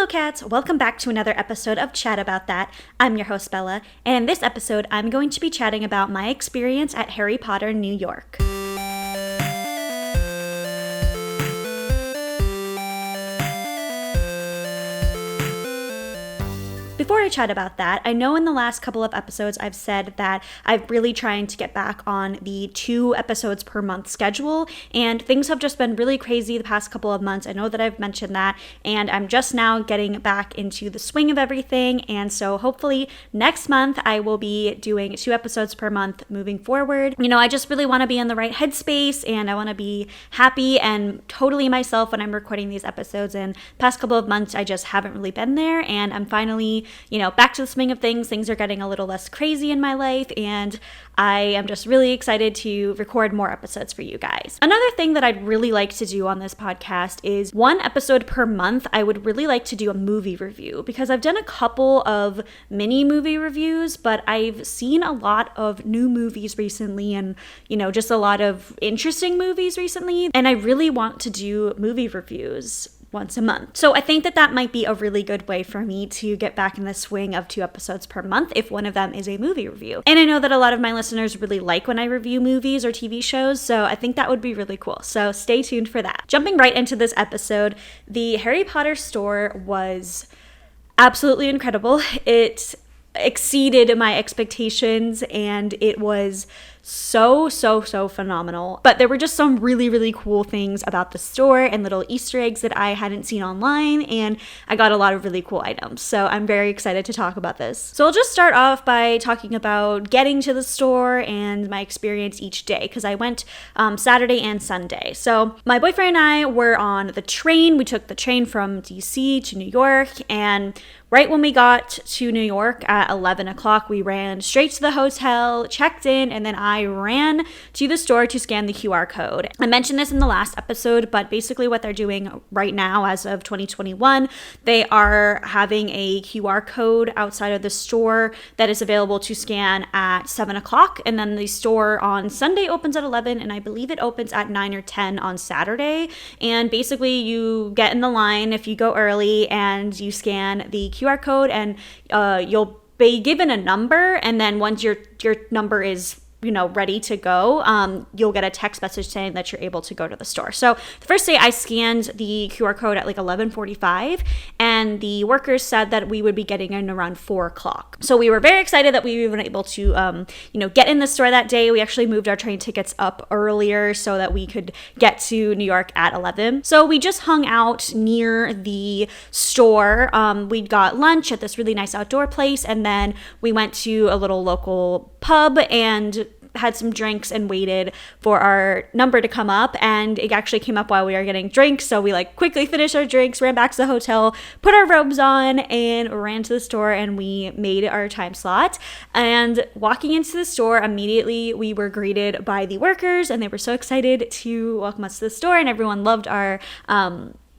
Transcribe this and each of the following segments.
cats, welcome back to another episode of Chat About That. I'm your host Bella, and in this episode I'm going to be chatting about my experience at Harry Potter New York. Before I chat about that, I know in the last couple of episodes I've said that I'm really trying to get back on the 2 episodes per month schedule, and things have just been really crazy the past couple of months. I know that I've mentioned that, and I'm just now getting back into the swing of everything, and so hopefully next month I will be doing 2 episodes per month moving forward. You know, I just really want to be in the right headspace, and I want to be happy and totally myself when I'm recording these episodes, and past couple of months I just haven't really been there, and I'm finally back to the swing of things. Things are getting a little less crazy in my life, and I am just really excited to record more episodes for you guys. Another thing that I'd really like to do on this podcast is 1 episode per month. I would really like to do a movie review because I've done a couple of mini movie reviews, but I've seen a lot of new movies recently and, just a lot of interesting movies recently, and I really want to do movie reviews once a month. So I think that might be a really good way for me to get back in the swing of 2 episodes per month if one of them is a movie review. And I know that a lot of my listeners really like when I review movies or TV shows, so I think that would be really cool. So stay tuned for that. Jumping right into this episode, the Harry Potter store was absolutely incredible. It exceeded my expectations and it was so phenomenal. But there were just some really cool things about the store and little Easter eggs that I hadn't seen online, and I got a lot of really cool items. So I'm very excited to talk about this. So I'll just start off by talking about getting to the store and my experience each day, because I went Saturday and Sunday. So my boyfriend and I were on the train. We took the train from DC to New York, and right when we got to New York at 11 o'clock, we ran straight to the hotel, checked in, and then I ran to the store to scan the QR code. I mentioned this in the last episode, but basically what they're doing right now as of 2021, they are having a QR code outside of the store that is available to scan at 7 o'clock, and then the store on Sunday opens at 11, and I believe it opens at 9 or 10 on Saturday. And basically you get in the line if you go early and you scan the QR code, and you'll be given a number, and then once your number is ready to go, you'll get a text message saying that you're able to go to the store. So the first day I scanned the QR code at like 11:45, and the workers said that we would be getting in around 4 o'clock. So we were very excited that we were able to, get in the store that day. We actually moved our train tickets up earlier so that we could get to New York at 11. So we just hung out near the store. We got lunch at this really nice outdoor place, and then we went to a little local pub and had some drinks and waited for our number to come up, and it actually came up while we were getting drinks, so we quickly finished our drinks, ran back to the hotel, put our robes on, and ran to the store, and we made our time slot. And walking into the store, immediately we were greeted by the workers, and they were so excited to welcome us to the store, and everyone loved our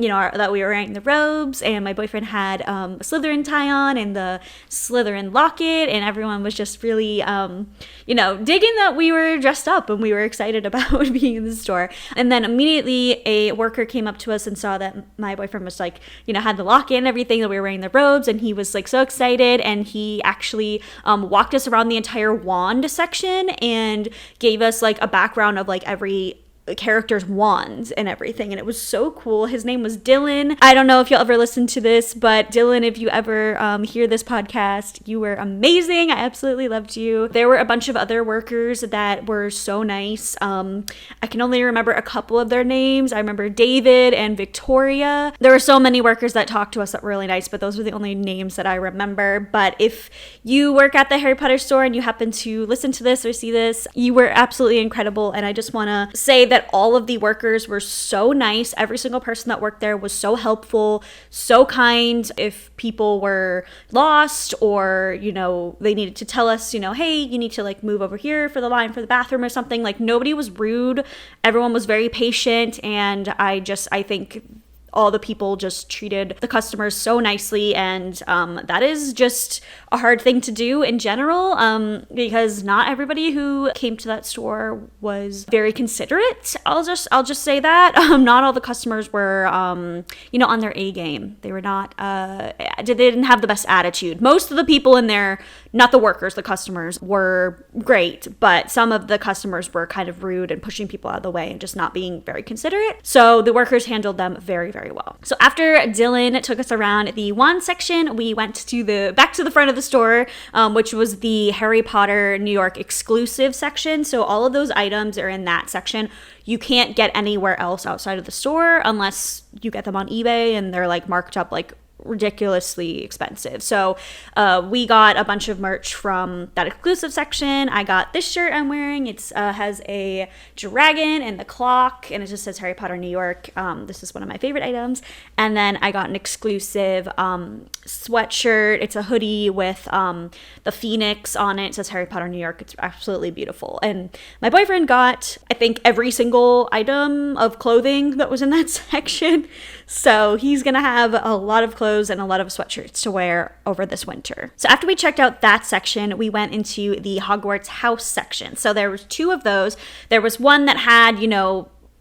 that we were wearing the robes, and my boyfriend had a Slytherin tie on and the Slytherin locket, and everyone was just really, digging that we were dressed up and we were excited about being in the store. And then immediately a worker came up to us and saw that my boyfriend was had the locket and everything, that we were wearing the robes, and he was so excited, and he actually walked us around the entire wand section and gave us a background of every character's wands and everything, and it was so cool. His name was Dylan. I don't know if you'll ever listen to this, but Dylan, if you ever hear this podcast, you were amazing. I absolutely loved you. There were a bunch of other workers that were so nice. I can only remember a couple of their names. I remember David and Victoria. There were so many workers that talked to us that were really nice, but those were the only names that I remember. But if you work at the Harry Potter store and you happen to listen to this or see this, you were absolutely incredible, and I just want to say that all of the workers were so nice. Every single person that worked there was so helpful, so kind. If people were lost or, they needed to tell us, hey, you need to move over here for the line for the bathroom or something, nobody was rude. Everyone was very patient, and I think all the people just treated the customers so nicely, and that is just a hard thing to do in general, because not everybody who came to that store was very considerate. I'll just say that. Not all the customers were on their A game. They were not they didn't have the best attitude. Most of the people in there, not the workers, the customers, were great, but some of the customers were kind of rude and pushing people out of the way and just not being very considerate. So the workers handled them very, very well. So after Dylan took us around the wand section, we went back to the front of the store, which was the Harry Potter New York exclusive section. So all of those items are in that section. You can't get anywhere else outside of the store unless you get them on eBay, and they're like marked up like ridiculously expensive. So we got a bunch of merch from that exclusive section. I got this shirt I'm wearing. It's has a dragon and the clock, and it just says Harry Potter New York. This is one of my favorite items. And then I got an exclusive sweatshirt. It's a hoodie with the phoenix on it. It says Harry Potter New York. It's absolutely beautiful. And my boyfriend got, I think, every single item of clothing that was in that section. So he's gonna have a lot of clothes and a lot of sweatshirts to wear over this winter. So after we checked out that section, we went into the Hogwarts house section. So there was two of those. There was one that had,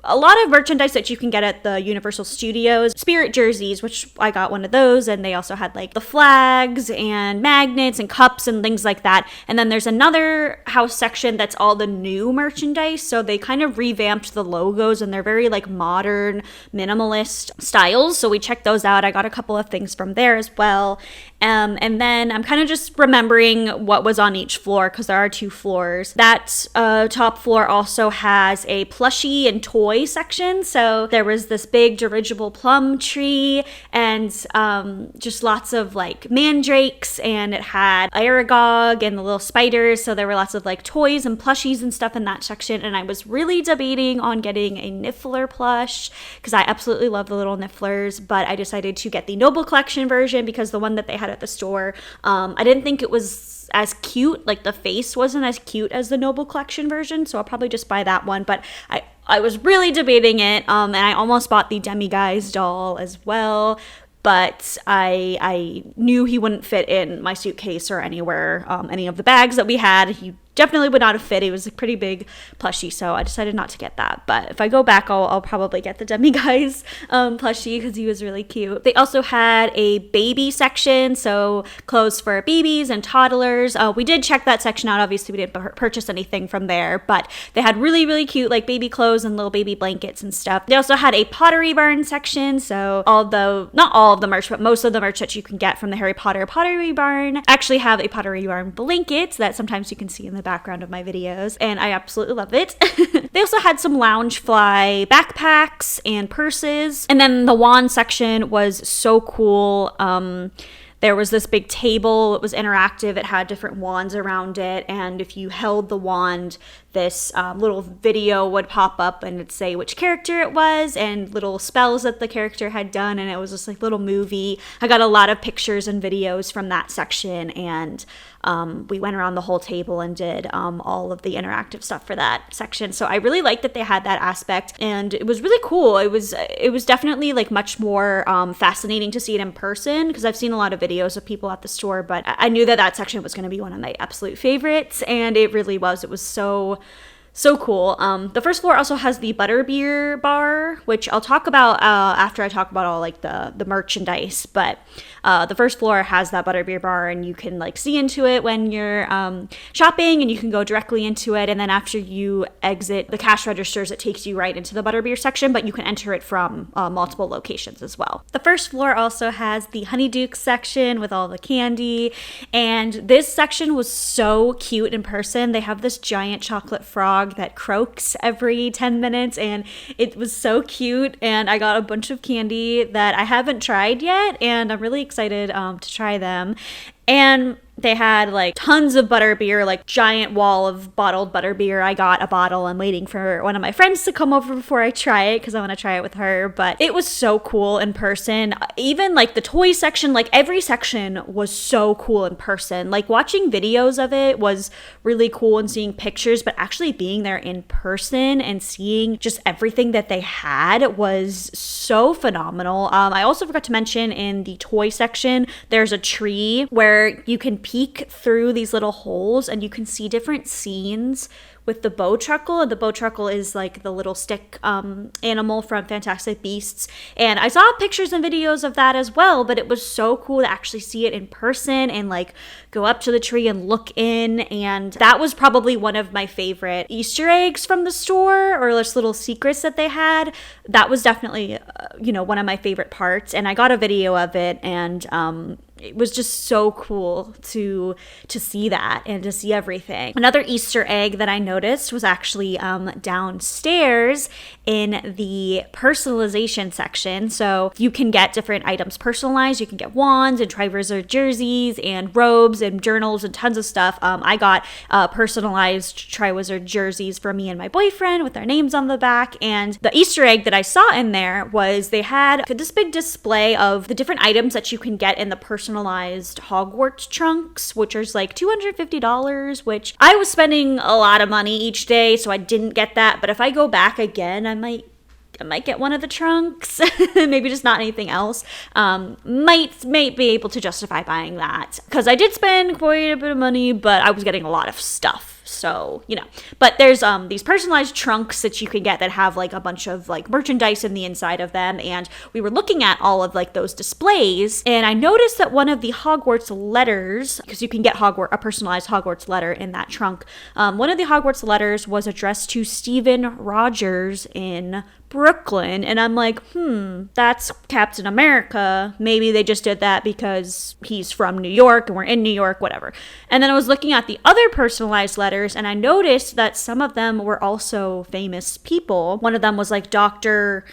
a lot of merchandise that you can get at the Universal Studios, spirit jerseys, which I got one of those, and they also had like the flags and magnets and cups and things like that. And then there's another house section that's all the new merchandise, so they kind of revamped the logos, and they're very like modern, minimalist styles, so we checked those out. I got a couple of things from there as well. And then I'm kind of just remembering what was on each floor, because there are two floors. That top floor also has a plushie and toy section. So there was this big dirigible plum tree and just lots of like mandrakes, and it had Aragog and the little spiders. So there were lots of like toys and plushies and stuff in that section. And I was really debating on getting a Niffler plush, because I absolutely love the little Nifflers, but I decided to get the Noble Collection version because the one that they had at the store, I didn't think it was as cute. Like the face wasn't as cute as the Noble Collection version, so I'll probably just buy that one. But I was really debating it, and I almost bought the Demiguise doll as well, but I knew he wouldn't fit in my suitcase or anywhere, any of the bags that we had. He definitely would not have fit. It was a pretty big plushie, so I decided not to get that. But if I go back, I'll probably get the Demiguise plushie, because he was really cute. They also had a baby section, so clothes for babies and toddlers. We did check that section out. Obviously, we didn't purchase anything from there, but they had really, really cute like baby clothes and little baby blankets and stuff. They also had a Pottery Barn section, so not all of the merch, but most of the merch that you can get from the Harry Potter Pottery Barn actually have a Pottery Barn blanket that sometimes you can see in the background of my videos, and I absolutely love it. They also had some Loungefly backpacks and purses, and then the wand section was so cool. There was this big table. It was interactive. It had different wands around it, and if you held the wand, this little video would pop up and it'd say which character it was and little spells that the character had done, and it was just like little movie. I got a lot of pictures and videos from that section, and we went around the whole table and did all of the interactive stuff for that section. So I really liked that they had that aspect, and it was really cool. It was definitely like much more fascinating to see it in person, because I've seen a lot of videos of people at the store, but I knew that section was going to be one of my absolute favorites, and it really was. It was so cool. The first floor also has the Butterbeer bar, which I'll talk about after I talk about all like the merchandise, but the first floor has that Butterbeer bar, and you can like see into it when you're shopping, and you can go directly into it, and then after you exit the cash registers, it takes you right into the Butterbeer section, but you can enter it from multiple locations as well. The first floor also has the Honeyduke section with all the candy, and this section was so cute in person. They have this giant chocolate frog that croaks every 10 minutes, and it was so cute, and I got a bunch of candy that I haven't tried yet, and I'm really excited to try them. And They had like tons of butterbeer, like giant wall of bottled butterbeer. I got a bottle. I'm waiting for one of my friends to come over before I try it because I want to try it with her. But it was so cool in person. Even like the toy section, like every section was so cool in person. Like watching videos of it was really cool and seeing pictures, but actually being there in person and seeing just everything that they had was so phenomenal. I also forgot to mention in the toy section, there's a tree where you can peek through these little holes and you can see different scenes with the bowtruckle. And the bowtruckle is like the little stick animal from Fantastic Beasts. And I saw pictures and videos of that as well, but it was so cool to actually see it in person and like go up to the tree and look in. And that was probably one of my favorite Easter eggs from the store, or just little secrets that they had. That was definitely, one of my favorite parts. And I got a video of it, and it was just so cool to see that and to see everything. Another Easter egg that I noticed was actually downstairs in the personalization section. So you can get different items personalized. You can get wands and Triwizard jerseys and robes and journals and tons of stuff. I got personalized Triwizard jerseys for me and my boyfriend with our names on the back. And the Easter egg that I saw in there was they had this big display of the different items that you can get in the personalized Hogwarts trunks, which is like $250, which I was spending a lot of money each day, so I didn't get that. But if I go back again, I might get one of the trunks, maybe just not anything else. Might be able to justify buying that because I did spend quite a bit of money, but I was getting a lot of stuff. So, but there's these personalized trunks that you can get that have like a bunch of like merchandise in the inside of them. And we were looking at all of like those displays, and I noticed that one of the Hogwarts letters, because you can get a personalized Hogwarts letter in that trunk. One of the Hogwarts letters was addressed to Stephen Rogers in Brooklyn, and I'm like, that's Captain America. Maybe they just did that because he's from New York and we're in New York, whatever. And then I was looking at the other personalized letters, and I noticed that some of them were also famous people. One of them was like Dr.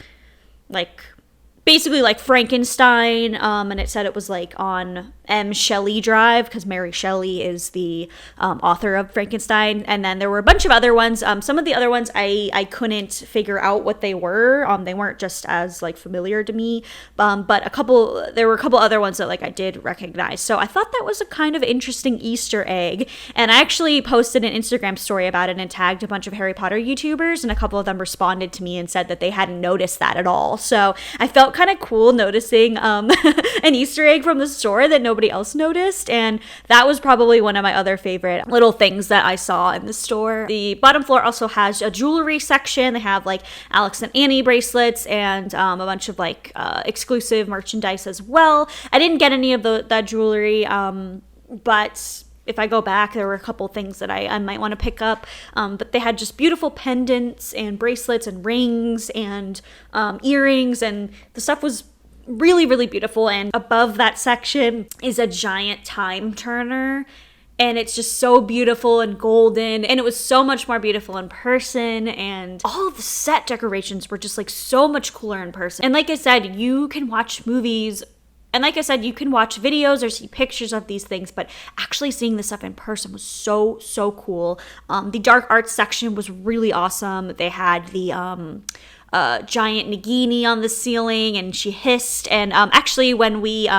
basically like Frankenstein, and it said it was like on M. Shelley Drive, because Mary Shelley is the author of Frankenstein. And then there were a bunch of other ones. Some of the other ones I couldn't figure out what they were. They weren't just as like familiar to me, but there were a couple other ones that like I did recognize. So I thought that was a kind of interesting Easter egg, and I actually posted an Instagram story about it and tagged a bunch of Harry Potter YouTubers, and a couple of them responded to me and said that they hadn't noticed that at all. So I felt kind of cool noticing an Easter egg from the store that nobody else noticed, and that was probably one of my other favorite little things that I saw in the store. The bottom floor also has a jewelry section. They have like Alex and Annie bracelets and a bunch of like exclusive merchandise as well. I didn't get any of that jewelry, but if I go back, there were a couple things that I might want to pick up, but they had just beautiful pendants and bracelets and rings and earrings, and the stuff was really, really beautiful. And above that section is a giant time turner, and it's just so beautiful and golden, and it was so much more beautiful in person, and all of the set decorations were just like so much cooler in person. And like I said, you can watch movies, and like I said, you can watch videos or see pictures of these things, but actually seeing this stuff in person was so, so cool. The dark arts section was really awesome. They had the giant Nagini on the ceiling, and she hissed. And actually, when we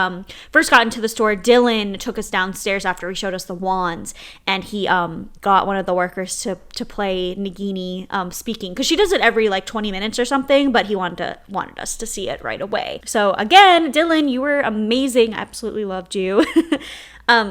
first got into the store, Dylan took us downstairs after he showed us the wands, and he got one of the workers to play Nagini speaking, because she does it every like 20 minutes or something, but he wanted us to see it right away. So again, Dylan, you were amazing. I absolutely loved you.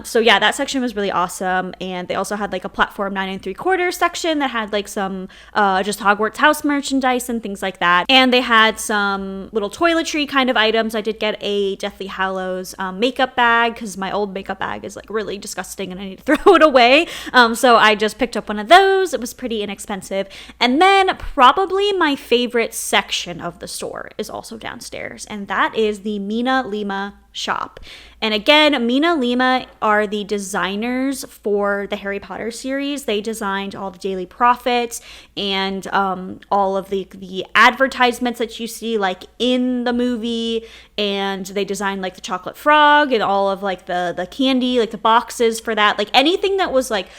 So yeah, that section was really awesome. And they also had like a platform 9 3/4 section that had like some just Hogwarts house merchandise and things like that. And they had some little toiletry kind of items. I did get a Deathly Hallows makeup bag, because my old makeup bag is like really disgusting and I need to throw it away. So I just picked up one of those. It was pretty inexpensive. And then probably my favorite section of the store is also downstairs, and that is the Mina Lima shop. And again, Mina Lima are the designers for the Harry Potter series. They designed all the Daily Prophets and all of the advertisements that you see like in the movie, and they designed like the chocolate frog and all of like the candy, like the boxes for that, like anything that was like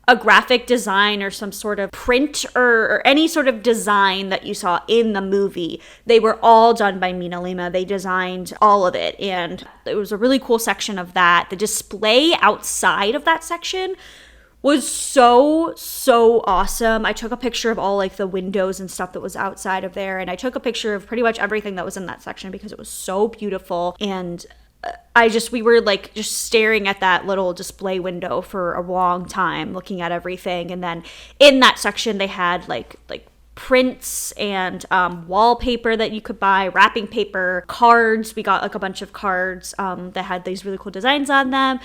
a graphic design or some sort of print or any sort of design that you saw in the movie. They were all done by Mina Lima. They designed all of it, and it was a really cool section of that. The display outside of that section was so awesome. I took a picture of all like the windows and stuff that was outside of there, and I took a picture of pretty much everything that was in that section because it was so beautiful. And we were like just staring at that little display window for a long time, looking at everything. And then in that section, they had like prints and wallpaper that you could buy, wrapping paper, cards. We got like a bunch of cards that had these really cool designs on them.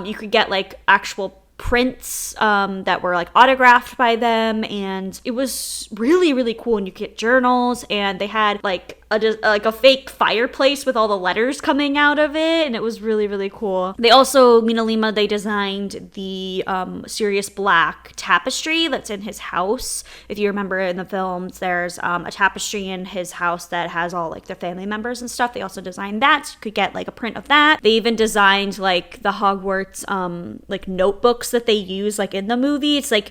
You could get like actual prints that were like autographed by them, and it was really cool. And you get journals, and they had like a fake fireplace with all the letters coming out of it, and it was really cool. They also, Mina Lima, they designed the Sirius Black tapestry that's in his house. If you remember in the films, there's a tapestry in his house that has all like their family members and stuff. They also designed that, so you could get like a print of that. They even designed like the Hogwarts like notebooks that they use like in the movie. It's like,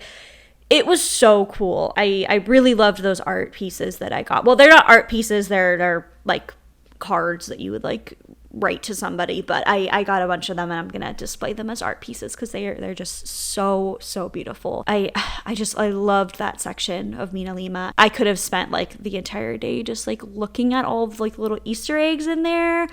it was so cool. I really loved those art pieces that I got. Well, they're not art pieces. They're like cards that you would like write to somebody, but I got a bunch of them, and I'm gonna display them as art pieces because they're just so beautiful. I loved that section of Mina Lima. I could have spent like the entire day just like looking at all of like little Easter eggs in there,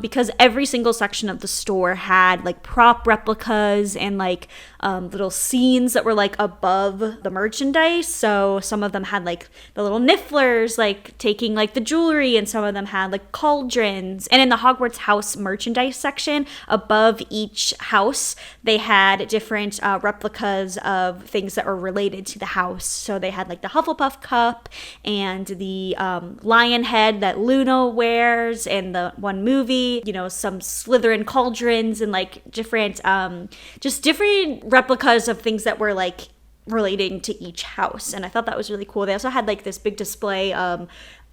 because every single section of the store had like prop replicas and like little scenes that were like above the merchandise. So some of them had like the little nifflers like taking like the jewelry, and some of them had like cauldrons. And in the Hogwarts house merchandise section, above each house, they had different replicas of things that were related to the house. So they had like the Hufflepuff cup and the lion head that Luna wears in the one movie, you know, some Slytherin cauldrons, and like different just different replicas of things that were like relating to each house. And I thought that was really cool. They also had like this big display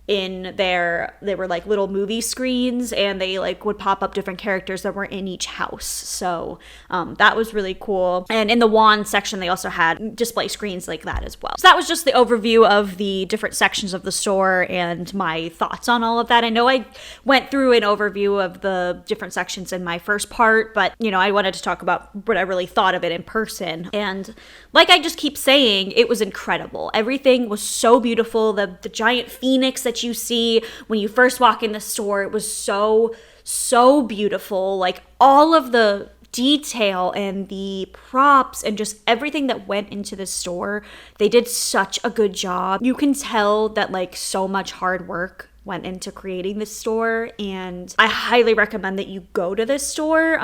in there. They were like little movie screens, and they like would pop up different characters that were in each house. So that was really cool. And in the wand section, they also had display screens like that as well. So that was just the overview of the different sections of the store and my thoughts on all of that. I know I went through an overview of the different sections in my first part, but you know, I wanted to talk about what I really thought of it in person. And like I just keep saying, it was incredible. Everything was so beautiful. The giant phoenix that you see when you first walk in the store, it was so beautiful. Like all of the detail and the props and just everything that went into the store, they did such a good job. You can tell that like so much hard work went into creating this store, and I highly recommend that you go to this store.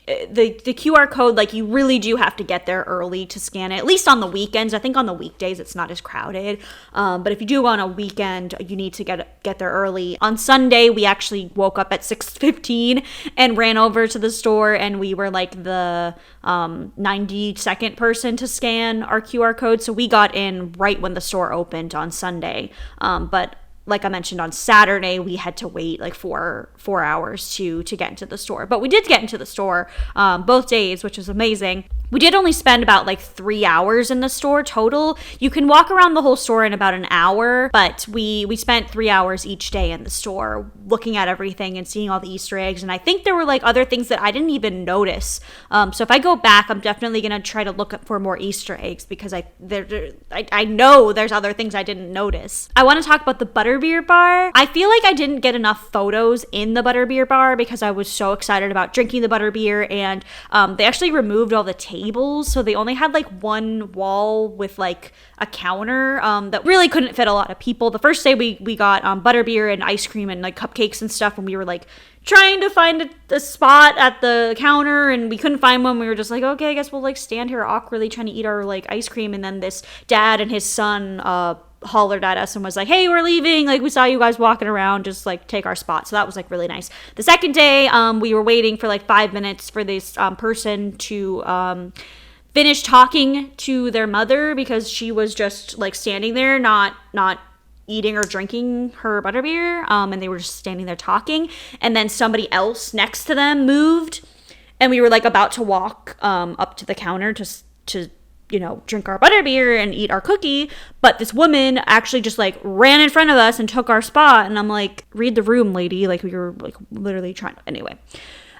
The QR code, like you really do have to get there early to scan it, at least on the weekends. I think on the weekdays it's not as crowded, but if you do go on a weekend, you need to get there early. On Sunday, we actually woke up at 6:15 and ran over to the store, and we were like the 92nd person to scan our QR code, so we got in right when the store opened on Sunday. But like I mentioned, on Saturday, we had to wait like four hours to get into the store. But we did get into the store both days, which was amazing. We did only spend about like 3 hours in the store total. You can walk around the whole store in about an hour, but we spent 3 hours each day in the store looking at everything and seeing all the Easter eggs. And I think there were like other things that I didn't even notice. So if I go back, I'm definitely going to try to look for more Easter eggs, because I know there's other things I didn't notice. I want to talk about the Butterbeer bar. I feel like I didn't get enough photos in the Butterbeer bar because I was so excited about drinking the Butterbeer, and they actually removed all the tables, so they only had like one wall with like a counter that really couldn't fit a lot of people. The first day we got butterbeer and ice cream and like cupcakes and stuff, and we were like trying to find a spot at the counter, and we couldn't find one. We were just like, okay, I guess we'll like stand here awkwardly trying to eat our like ice cream. And then this dad and his son hollered at us and was like, hey, we're leaving. Like, we saw you guys walking around, just like take our spot. So that was like really nice. The second day, we were waiting for like 5 minutes for this person to finish talking to their mother, because she was just like standing there, not eating or drinking her butterbeer, and they were just standing there talking. And then somebody else next to them moved, and we were like about to walk up to the counter to drink our butterbeer and eat our cookie, but this woman actually just like ran in front of us and took our spot. And I'm like, read the room, lady. Like, we were like literally trying to, anyway.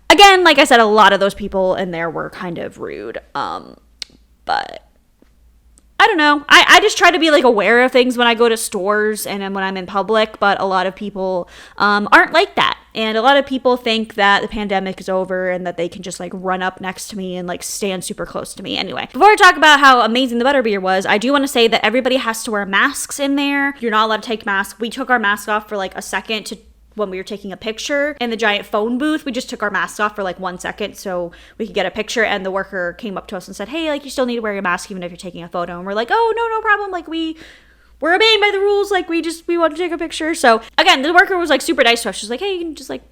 Again, like I said, a lot of those people in there were kind of rude. But I don't know. I just try to be like aware of things when I go to stores and when I'm in public, but a lot of people aren't like that. And a lot of people think that the pandemic is over and that they can just like run up next to me and like stand super close to me. Anyway, before I talk about how amazing the butterbeer was, I do want to say that everybody has to wear masks in there. You're not allowed to take masks. We took our mask off for like a second when we were taking a picture in the giant phone booth. We just took our masks off for like 1 second so we could get a picture, and the worker came up to us and said, hey, like, you still need to wear your mask even if you're taking a photo. And we're like, oh, no problem. Like, we're obeying by the rules. Like, we want to take a picture. So again, the worker was like super nice to us. She's like, hey, you can just like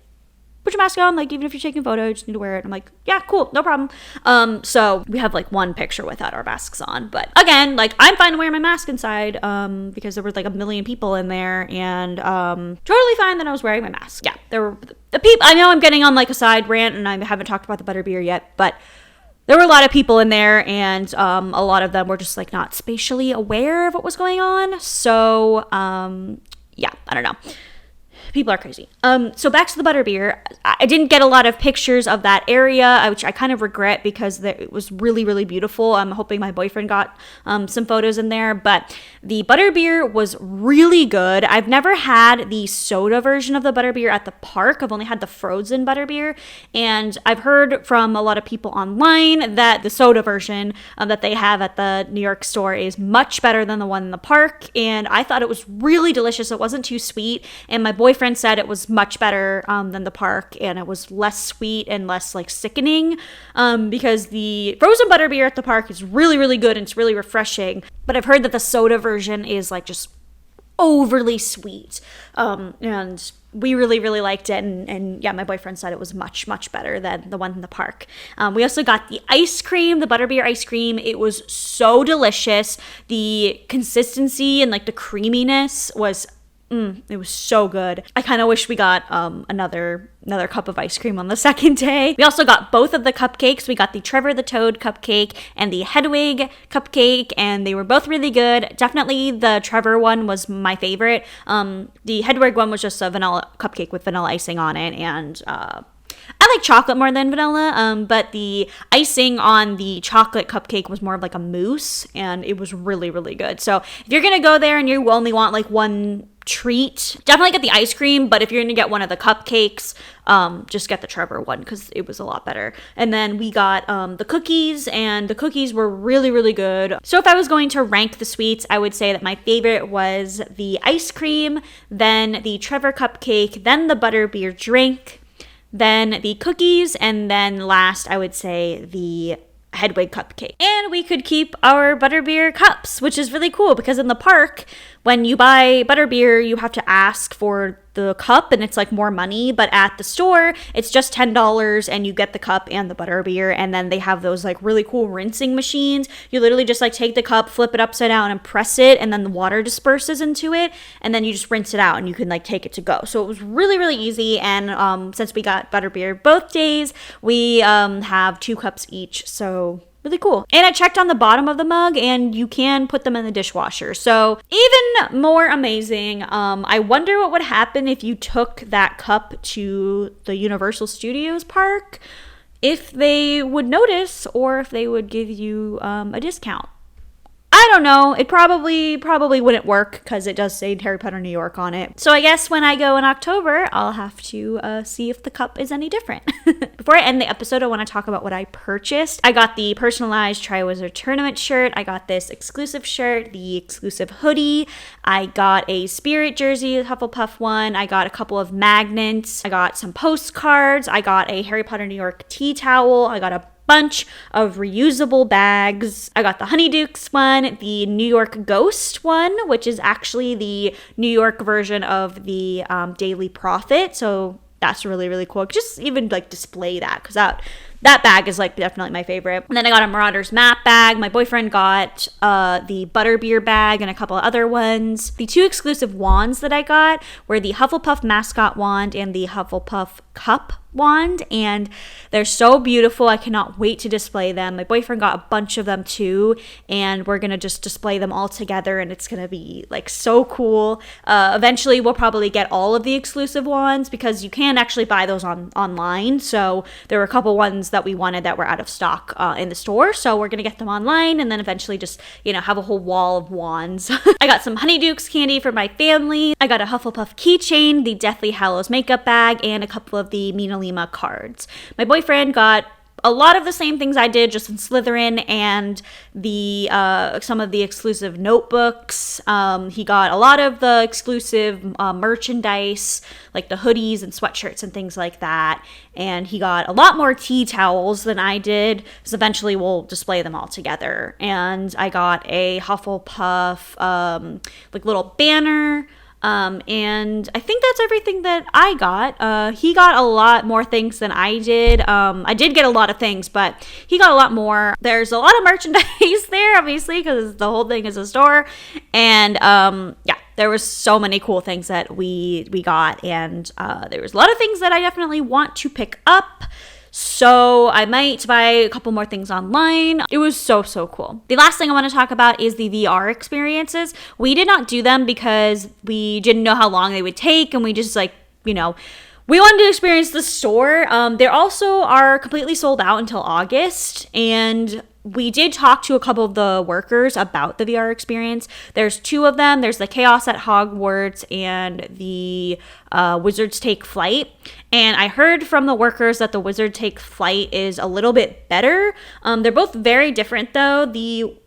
put your mask on, like, even if you're taking a photo, you just need to wear it. I'm like, yeah, cool, no problem. So we have like one picture without our masks on, but again, like, I'm fine wearing my mask inside, because there were like a million people in there, and totally fine that I was wearing my mask. Yeah, there were the people. I know I'm getting on like a side rant, and I haven't talked about the butterbeer yet, but there were a lot of people in there, and a lot of them were just like not spatially aware of what was going on. So yeah, I don't know. People are crazy. So back to the butterbeer. I didn't get a lot of pictures of that area, which I kind of regret, because it was really, really beautiful. I'm hoping my boyfriend got some photos in there, but the butterbeer was really good. I've never had the soda version of the butterbeer at the park. I've only had the frozen butterbeer, and I've heard from a lot of people online that the soda version that they have at the New York store is much better than the one in the park, and I thought it was really delicious. It wasn't too sweet, and my boyfriend said it was much better than the park, and it was less sweet and less like sickening, because the frozen butterbeer at the park is really, really good and it's really refreshing, but I've heard that the soda version is like just overly sweet, and we really, really liked it, and yeah, my boyfriend said it was much, much better than the one in the park. We also got the ice cream, the butterbeer ice cream. It was so delicious. The consistency and like the creaminess was it was so good. I kind of wish we got another cup of ice cream on the second day. We also got both of the cupcakes. We got the Trevor the Toad cupcake and the Hedwig cupcake, and they were both really good. Definitely the Trevor one was my favorite. The Hedwig one was just a vanilla cupcake with vanilla icing on it, and I like chocolate more than vanilla, but the icing on the chocolate cupcake was more of like a mousse, and it was really, really good. So if you're going to go there and you only want like one treat, definitely get the ice cream, but if you're going to get one of the cupcakes, just get the Trevor one, because it was a lot better. And then we got the cookies, and the cookies were really, really good. So if I was going to rank the sweets, I would say that my favorite was the ice cream, then the Trevor cupcake, then the butterbeer drink, then the cookies, and then last I would say the Hedwig cupcake. And we could keep our butterbeer cups, which is really cool, because in the park, when you buy butterbeer, you have to ask for the cup, and it's like more money, but at the store it's just $10 and you get the cup and the butterbeer. And then they have those like really cool rinsing machines. You literally just like take the cup, flip it upside down and press it, and then the water disperses into it, and then you just rinse it out and you can like take it to go. So it was really, really easy. And since we got butterbeer both days, we have 2 cups each, so really cool. And I checked on the bottom of the mug, and you can put them in the dishwasher. So even more amazing. I wonder what would happen if you took that cup to the Universal Studios park, if they would notice, or if they would give you a discount. I don't know. It probably wouldn't work, because it does say Harry Potter New York on it. So I guess when I go in October, I'll have to see if the cup is any different. Before I end the episode, I want to talk about what I purchased. I got the personalized Triwizard Tournament shirt. I got this exclusive shirt, the exclusive hoodie. I got a Spirit jersey, the Hufflepuff one. I got a couple of magnets. I got some postcards. I got a Harry Potter New York tea towel. I got a bunch of reusable bags. I got the Honeydukes one, the New York Ghost one, which is actually the New York version of the Daily Prophet. So that's really, really cool. Just even like display that, because that bag is like definitely my favorite. And then I got a Marauders map bag. My boyfriend got the Butterbeer bag and a couple of other ones. The 2 exclusive wands that I got were the Hufflepuff mascot wand and the Hufflepuff cup wand, and they're so beautiful. I cannot wait to display them. My boyfriend got a bunch of them too, and we're gonna just display them all together, and it's gonna be like so cool. Eventually we'll probably get all of the exclusive wands, because you can actually buy those online. So there were a couple ones that we wanted that were out of stock in the store, so we're gonna get them online and then eventually just, you know, have a whole wall of wands. I got some Honeydukes candy for my family. I got a Hufflepuff keychain, the Deathly Hallows makeup bag, and a couple of the Mina Lima cards. My boyfriend got a lot of the same things I did, just in Slytherin, and the some of the exclusive notebooks. He got a lot of the exclusive merchandise, like the hoodies and sweatshirts and things like that. And he got a lot more tea towels than I did, because eventually we'll display them all together. And I got a Hufflepuff like little banner. And I think that's everything that I got. He got a lot more things than I did. I did get a lot of things, but he got a lot more. There's a lot of merchandise there, obviously, because the whole thing is a store. And, yeah, there was so many cool things that we got. And, there was a lot of things that I definitely want to pick up. So I might buy a couple more things online. It was so cool. The last thing I want to talk about is the VR experiences. We did not do them because we didn't know how long they would take, and we just like, you know, we wanted to experience the store. They also are completely sold out until August, and we did talk to a couple of the workers about the VR experience. There's 2 of them. There's the Chaos at Hogwarts and the Wizards Take Flight. And I heard from the workers that the Wizard Take Flight is a little bit better. They're both very different though. The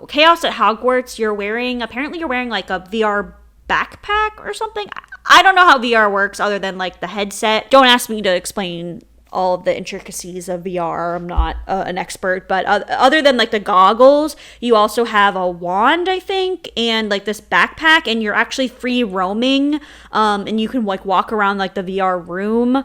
Chaos at Hogwarts, apparently you're wearing like a VR backpack or something. I don't know how VR works other than like the headset. Don't ask me to explain all of the intricacies of VR. I'm not an expert, but other than like the goggles, you also have a wand, I think, and like this backpack, and you're actually free roaming, and you can like walk around like the VR room.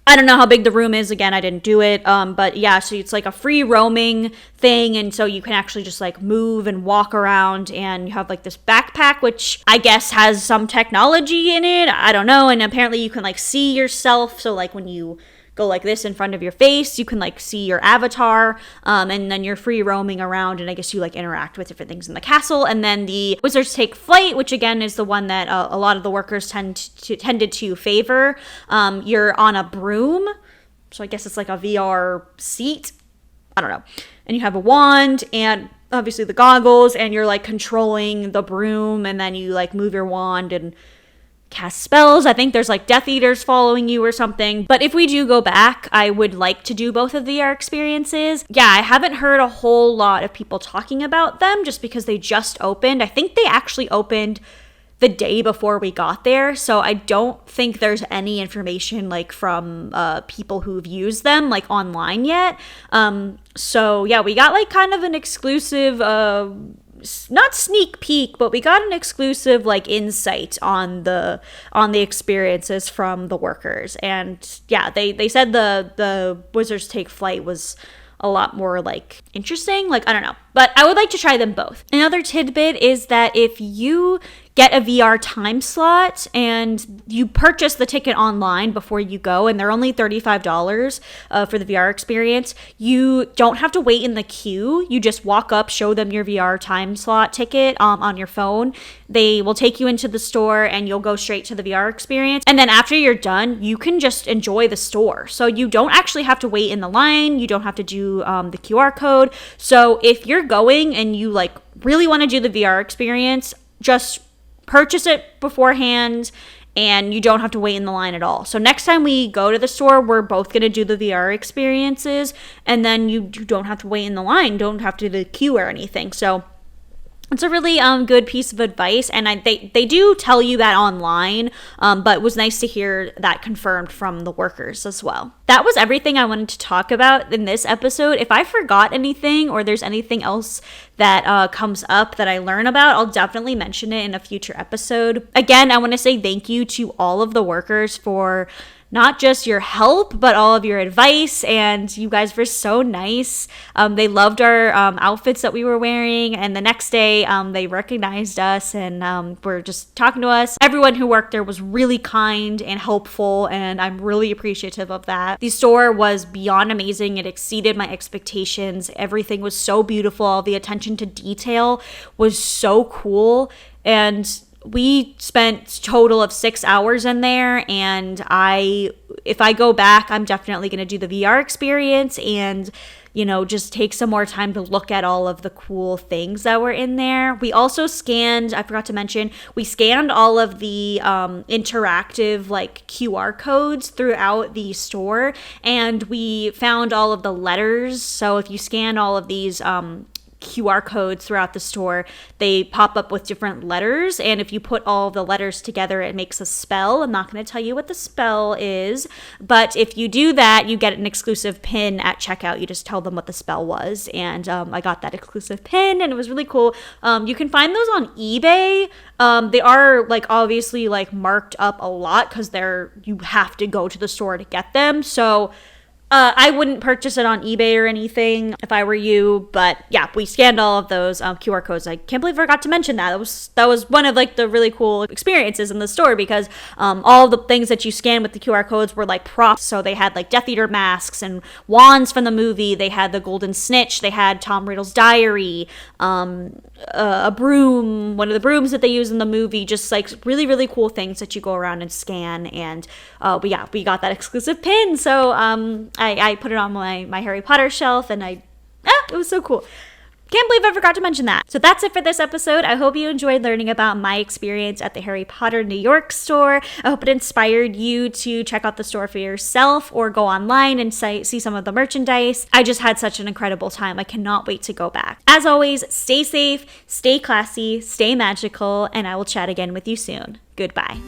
I don't know how big the room is. Again, I didn't do it. But yeah, so it's like a free roaming thing. And so you can actually just like move and walk around, and you have like this backpack, which I guess has some technology in it. I don't know. And apparently you can like see yourself. So like when you go like this in front of your face, you can like see your avatar, and then you're free roaming around, and I guess you like interact with different things in the castle. And then the Wizards Take Flight, which again is the one that a lot of the workers tended to favor. You're on a broom, so I guess it's like a VR seat. I don't know. And you have a wand and obviously the goggles, and you're like controlling the broom, and then you like move your wand and cast spells. I think there's like Death Eaters following you or something. But if we do go back, I would like to do both of the VR experiences. Yeah, I haven't heard a whole lot of people talking about them just because they just opened. I think they actually opened the day before we got there, so I don't think there's any information like from people who've used them like online yet. So yeah, we got like kind of an exclusive not sneak peek, but we got an exclusive like insight on the experiences from the workers. And yeah, they said the Wizards Take Flight was a lot more like interesting. Like, I don't know, but I would like to try them both. Another tidbit is that if you get a VR time slot and you purchase the ticket online before you go, and they're only $35 for the VR experience, you don't have to wait in the queue. You just walk up, show them your VR time slot ticket on your phone. They will take you into the store, and you'll go straight to the VR experience. And then after you're done, you can just enjoy the store. So you don't actually have to wait in the line. You don't have to do the QR code. So if you're going and you like really want to do the VR experience, just purchase it beforehand, and you don't have to wait in the line at all. So next time we go to the store, we're both going to do the VR experiences, and then you don't have to wait in the line, don't have to do the queue or anything. So It's a really good piece of advice, and they do tell you that online, but it was nice to hear that confirmed from the workers as well. That was everything I wanted to talk about in this episode. If I forgot anything or there's anything else that comes up that I learn about, I'll definitely mention it in a future episode. Again, I want to say thank you to all of the workers for not just your help, but all of your advice, and you guys were so nice. They loved our outfits that we were wearing, and the next day they recognized us and were just talking to us. Everyone who worked there was really kind and helpful, and I'm really appreciative of that. The store was beyond amazing. It exceeded my expectations. Everything was so beautiful. The attention to detail was so cool, and we spent a total of 6 hours in there, and if I go back, I'm definitely going to do the VR experience and, just take some more time to look at all of the cool things that were in there. We also scanned, I forgot to mention, we scanned all of the interactive QR codes throughout the store, and we found all of the letters. So if you scan all of these QR codes throughout the store, they pop up with different letters, and if you put all the letters together, it makes a spell. I'm not going to tell you what the spell is, but if you do that, you get an exclusive pin at checkout. You just tell them what the spell was, and I got that exclusive pin, and it was really cool. You can find those on eBay. They are obviously marked up a lot because you have to go to the store to get them, so I wouldn't purchase it on eBay or anything if I were you, but yeah, we scanned all of those QR codes. I can't believe I forgot to mention that. That was one of the really cool experiences in the store, because all the things that you scan with the QR codes were props. So they had Death Eater masks and wands from the movie. They had the Golden Snitch. They had Tom Riddle's diary, a broom, one of the brooms that they use in the movie. Just really, really cool things that you go around and scan. And we got that exclusive pin. So I put it on my Harry Potter shelf, and it was so cool. Can't believe I forgot to mention that. So that's it for this episode. I hope you enjoyed learning about my experience at the Harry Potter New York store. I hope it inspired you to check out the store for yourself or go online and see some of the merchandise. I just had such an incredible time. I cannot wait to go back. As always, stay safe, stay classy, stay magical, and I will chat again with you soon. Goodbye.